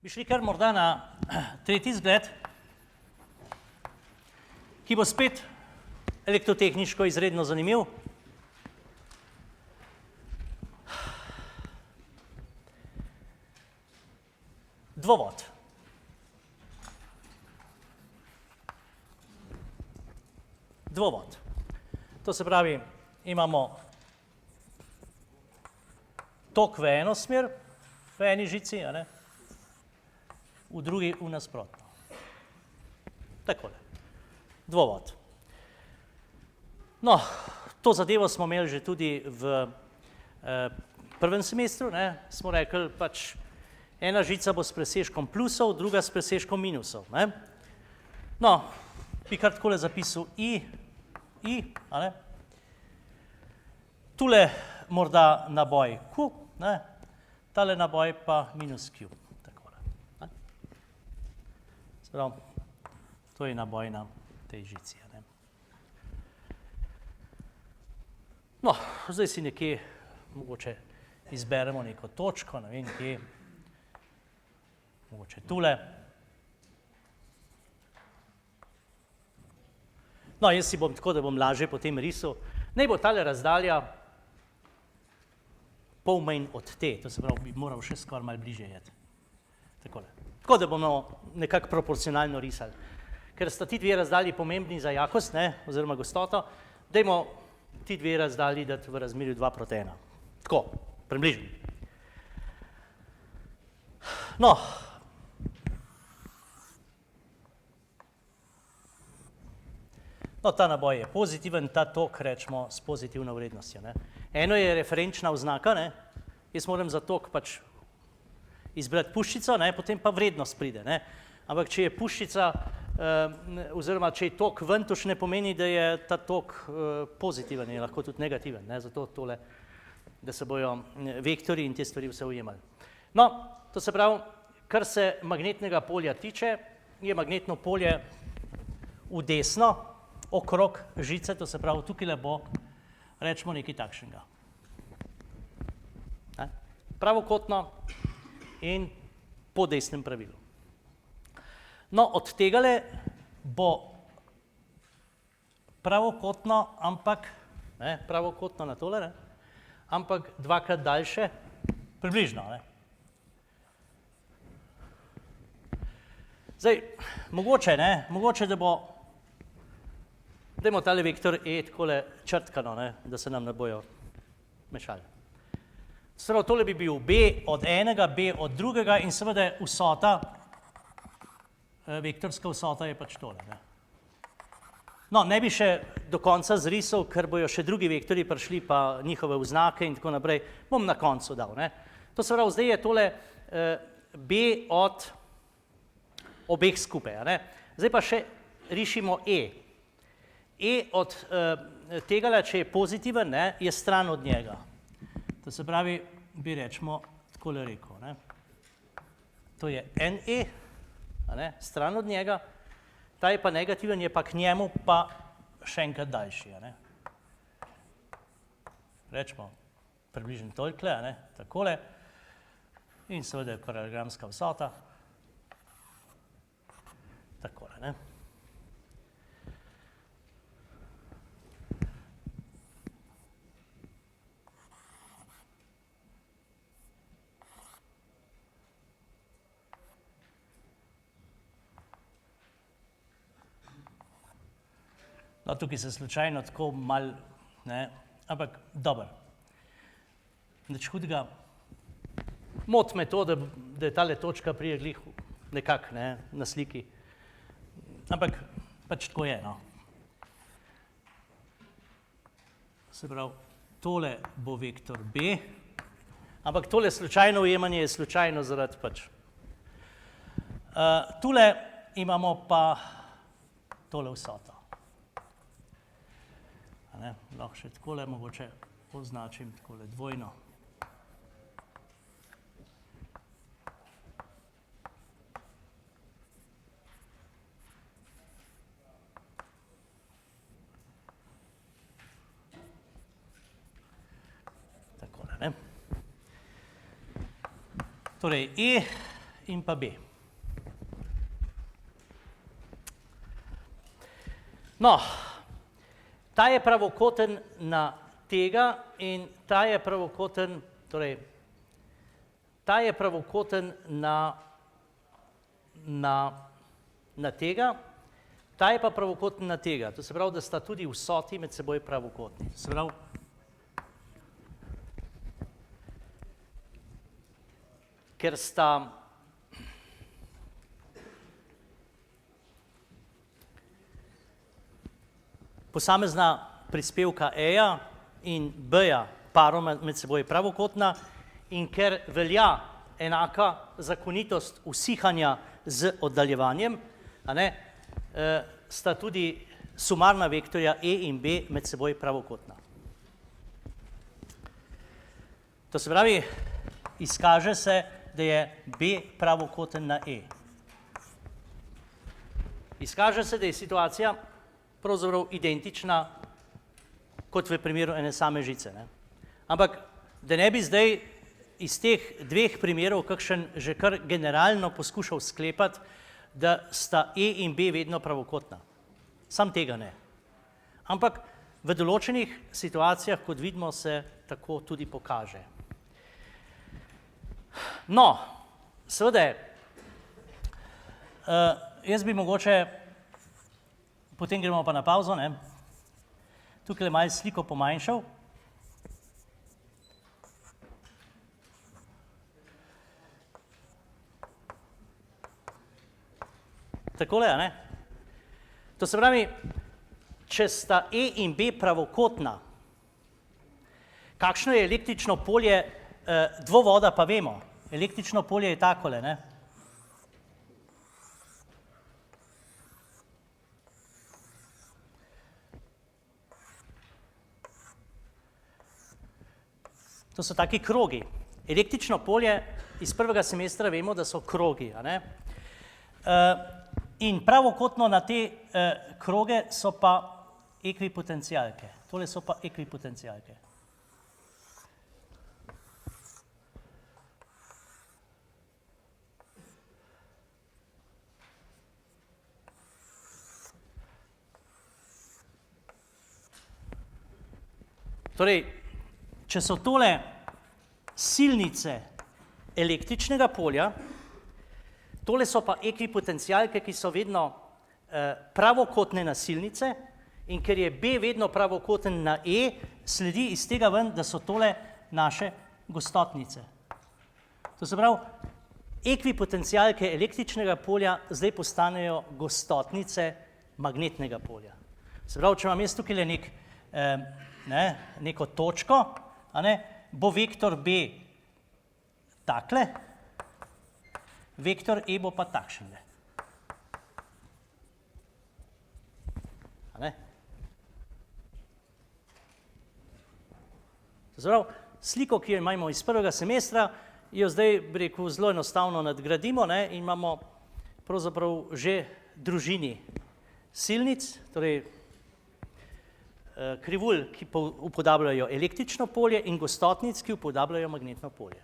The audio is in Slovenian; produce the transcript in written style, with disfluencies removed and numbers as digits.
Bi šli kar morda na tretji zgled, ki bo spet elektrotehniško izredno zanimiv. Dvovod. Dvovod. To se pravi, imamo tok v eno smer, v eni žici, a ne? V drugi v nasprotno. Takole. Dvovod. No, to zadevo smo imeli že tudi v prvem semestru, ne? Smo rekli, pač ena žica bo s presežkom plusov, druga s presežkom minusov, ne? No, bi kar takole zapisal I, a ne? Tule morda naboj Q, ne? Tale naboj pa minus Q. Prav, to je naboj na tej žici. Ne? No, zdaj si nekje mogoče izberemo neko točko, ne vem kje, mogoče tule. No, jaz si bom tako, da bom lažje potem risal. Naj bo tale razdalja pol manj od te, to se pravi, bi moral še skoraj malo bližje jeti. Takole. Tako da bomo nekako proporcionalno risali. Ker sta ti dve razdalji pomembni za jakost, ne, oziroma gostoto, dajmo ti dve razdalji dati v razmerju 2:1. Tako, približno. No. No, ta naboj je pozitiven, ta tok rečemo s pozitivno vrednostjo, ne. Eno je referenčna oznaka, ne. Jaz moram za tok pač izbrati puščico, ne, potem pa vrednost pride, ne. Ampak če je puščica, oziroma če je tok ven, to še ne pomeni, da je ta tok pozitiven, je lahko tudi negativen, ne, zato tole, da se bojo vektorji in te stvari vse ujemali. No, to se pravi, kar se magnetnega polja tiče, je magnetno polje v desno, okrog žice, to se pravi, tukaj bo, rečemo nekaj takšnega. Pravokotno in po desnem pravilu. No, od tegale bo pravokotno, ampak, ne, pravokotno na tole, ne, ampak dvakrat daljše, približno, ne. Zdaj, mogoče, ne, mogoče, da bo, dajmo tale vektor E takole črtkano, ne, da se nam ne bojo mešali. Prav, tole bi bil B od enega, B od drugega in seveda vsota, vektorska vsota je pač tole. Ne? No, ne bi še do konca zrisal, ker bojo še drugi vektorji prišli, pa njihove oznake in tako naprej, bom na koncu dal. Ne? To se pravi, zdaj je tole B od obeh skupaj. Ne? Zdaj pa še rišimo E. E od tegale, če je pozitiven, ne, je stran od njega. To se pravi, bi rečemo takole rekel, ne. To je NE, a ne, stran od njega, ta je pa negativen, je pa k njemu pa še enkrat daljši, a ne. Rečemo približno tolikle, a ne, takole, in seveda je paralelogramska vsota, takole, ne. No, tukaj se slučajno tako malo, ne, ampak dobro. Nič hudega. Moti me to, da je tale točka prije glih nekako, ne, na sliki. Ampak pač tako je, no. Se pravi, tole bo vektor B, ampak tole slučajno ujemanje je slučajno zaradi pač. Tule imamo pa tole vsoto. Ne, lahko še takole mogoče označim takole dvojno. Takole, ne. Torej, E in pa B. No, ta je pravokoten na tega in ta je pravokoten, torej, ta je pravokoten na tega, ta je pa pravokoten na tega. To se pravi, da sta tudi vsoti med seboj pravokotni. To se pravi, ker sta posamezna prispevka E-ja in B-ja paroma med seboj pravokotna in ker velja enaka zakonitost usihanja z oddaljevanjem, sta tudi sumarna vektorja E in B med seboj pravokotna. To se pravi, izkaže se, da je B pravokoten na E. Izkaže se, da je situacija pravzaprav identična kot v primeru ene same žice. Ampak, da ne bi zdaj iz teh dveh primerov kakšen že kar generalno poskušal sklepati, da sta E in B vedno pravokotna. Sam tega ne. Ampak v določenih situacijah, kot vidimo, se tako tudi pokaže. No, seveda, jaz bi mogoče, potem gremo pa na pauzo, ne? Tukaj je malo sliko pomanjšal. Takole, ne? To se pravi, če sta E in B pravokotna, kakšno je električno polje dvovoda, pa vemo. Električno polje je takole, ne? To so taki krogi. Električno polje iz prvega semestra vemo, da so krogi. In pravokotno na te kroge so pa ekvipotencialke. Tole so pa ekvipotencialke. Torej, če so tole silnice električnega polja, tole so pa ekvipotencialke, ki so vedno pravokotne na silnice in ker je B vedno pravokoten na E, sledi iz tega ven, da so tole naše gostotnice. To se pravi, ekvipotencialke električnega polja zdaj postanejo gostotnice magnetnega polja. Se pravi, če imam jaz tukaj neko točko, bo vektor B takle, vektor E bo pa takšenle. Zdaj, sliko, ki jo imamo iz prvega semestra, jo zdaj, bi rekel, zelo enostavno nadgradimo in imamo pravzaprav že družini silnic, torej krivulj, ki upodabljajo električno polje in gostotnic, ki upodabljajo magnetno polje.